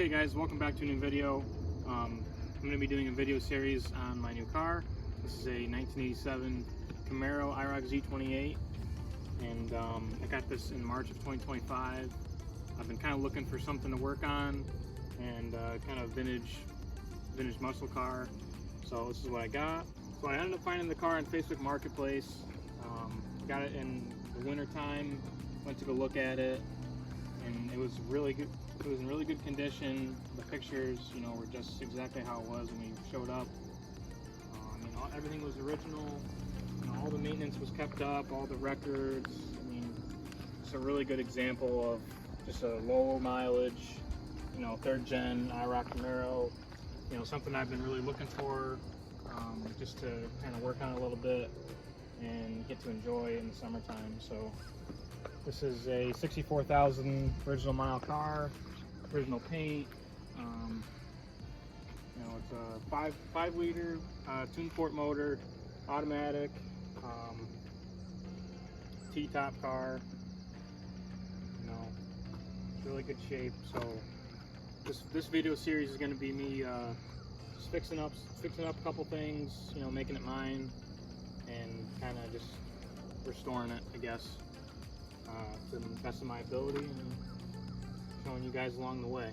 Okay guys, welcome back to a new video. I'm going to be doing a video series on my new car. This is a 1987 Camaro IROC-Z28 and I got this in March of 2025. I've been kind of looking for something to work on and kind of vintage muscle car. So this is what I got. So I ended up finding the car on Facebook Marketplace. Got it in the winter time, went to go look at it, and it was really good. It was in really good condition. The pictures, were just exactly how it was when we showed up. Everything was original. All the maintenance was kept up, all the records. It's a really good example of just a low mileage, third gen IROC Camaro. Something I've been really looking for, just to kind of work on a little bit and get to enjoy in the summertime. So this is a 64,000 original mile car, original paint. It's a 5-liter tuned port motor, automatic, T-top car. It's really good shape. So this video series is going to be me just fixing up a couple things, making it mine, and kind of just restoring it, I guess, to the best of my ability, and showing you guys along the way.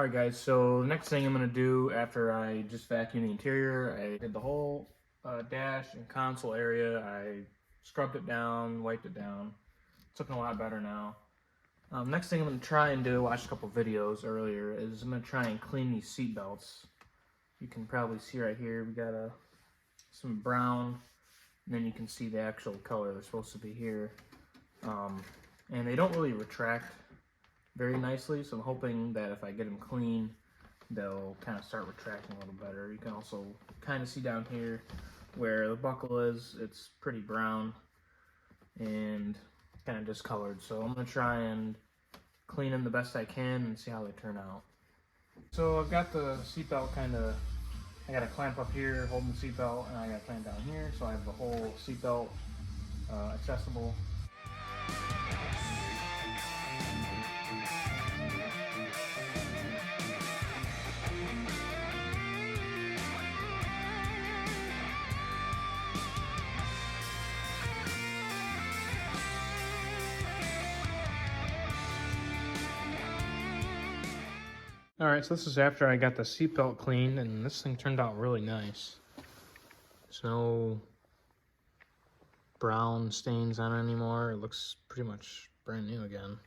Alright guys, so the next thing I'm going to do after I just vacuumed the interior, I did the whole dash and console area. I scrubbed it down, wiped it down. It's looking a lot better now. Next thing I'm going to try and do, I watched a couple videos earlier, is I'm going to try and clean these seat belts. You can probably see right here, we got some brown, and then you can see the actual color they're supposed to be here. And they don't really retract very nicely, so I'm hoping that if I get them clean, they'll kind of start retracting a little better. You can also kind of see down here where the buckle is, it's pretty brown and kind of discolored. So I'm going to try and clean them the best I can and see how they turn out. So I've got the seatbelt I got a clamp up here holding the seatbelt, and I got a clamp down here, so I have the whole seatbelt accessible. Alright, so this is after I got the seatbelt cleaned, and this thing turned out really nice. There's no brown stains on it anymore. It looks pretty much brand new again.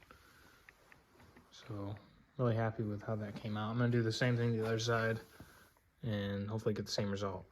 So, really happy with how that came out. I'm going to do the same thing to the other side, and hopefully get the same result.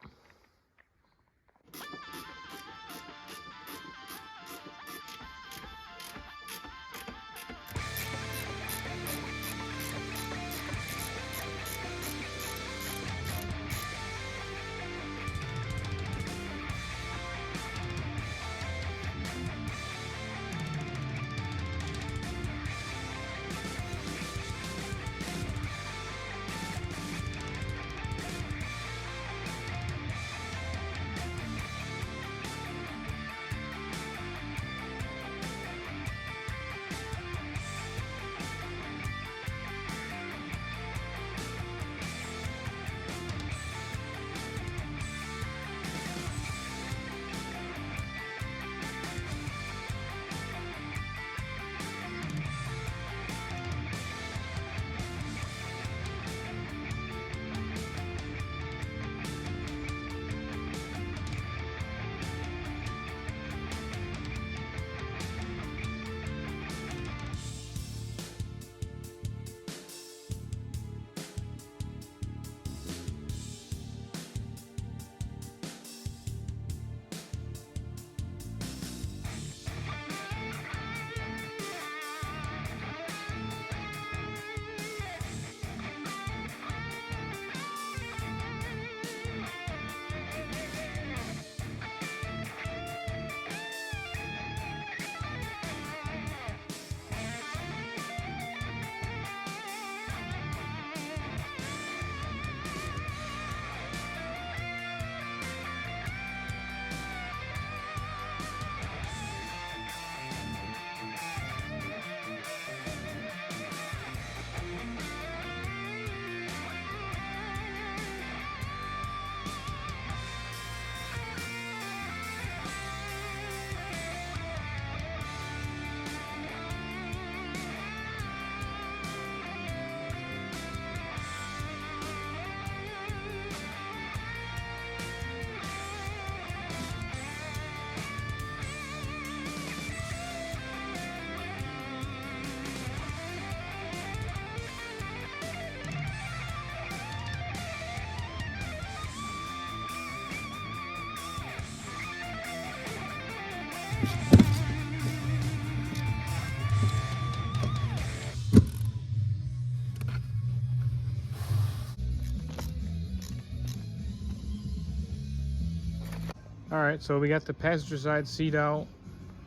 Alright, so we got the passenger side seat out,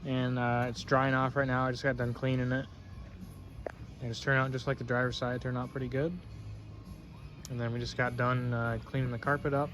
and it's drying off right now. I just got done cleaning it. And it's turned out just like the driver's side, turned out pretty good. And then we just got done cleaning the carpet up.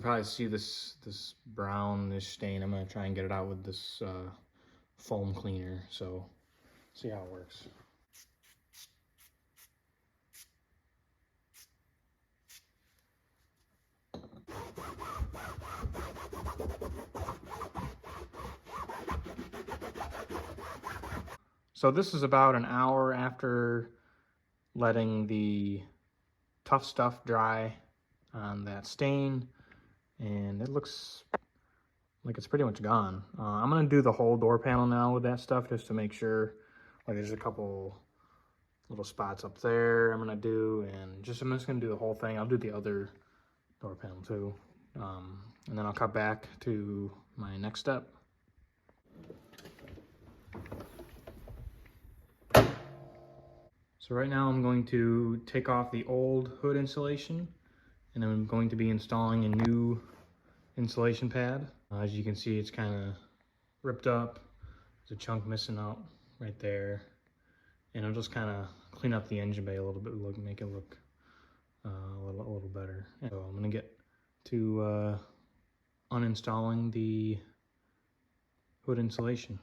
probably see this brownish stain. I'm gonna try and get it out with this foam cleaner. So see how it works. So this is about an hour after letting the tough stuff dry on that stain, and it looks like it's pretty much gone. I'm gonna do the whole door panel now with that stuff just to make sure. Like there's a couple little spots up there I'm gonna do, and I'm just gonna do the whole thing. I'll do the other door panel too, and then I'll cut back to my next step. So right now I'm going to take off the old hood insulation, and I'm going to be installing a new insulation pad. As you can see, it's kind of ripped up. There's a chunk missing out right there. And I'll just kind of clean up the engine bay a little bit, make it look a little better. So I'm gonna get to uninstalling the hood insulation.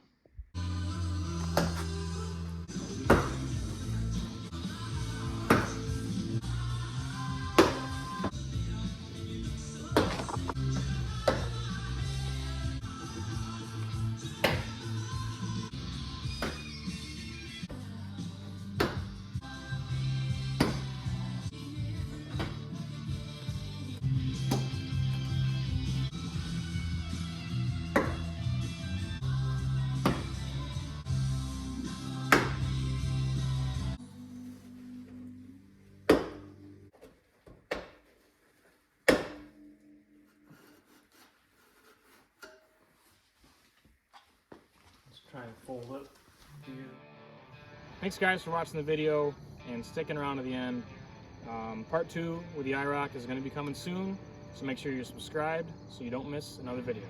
Try and fold it here. Thanks guys for watching the video and sticking around to the end. Part 2 with the IROC is going to be coming soon, so make sure you're subscribed so you don't miss another video.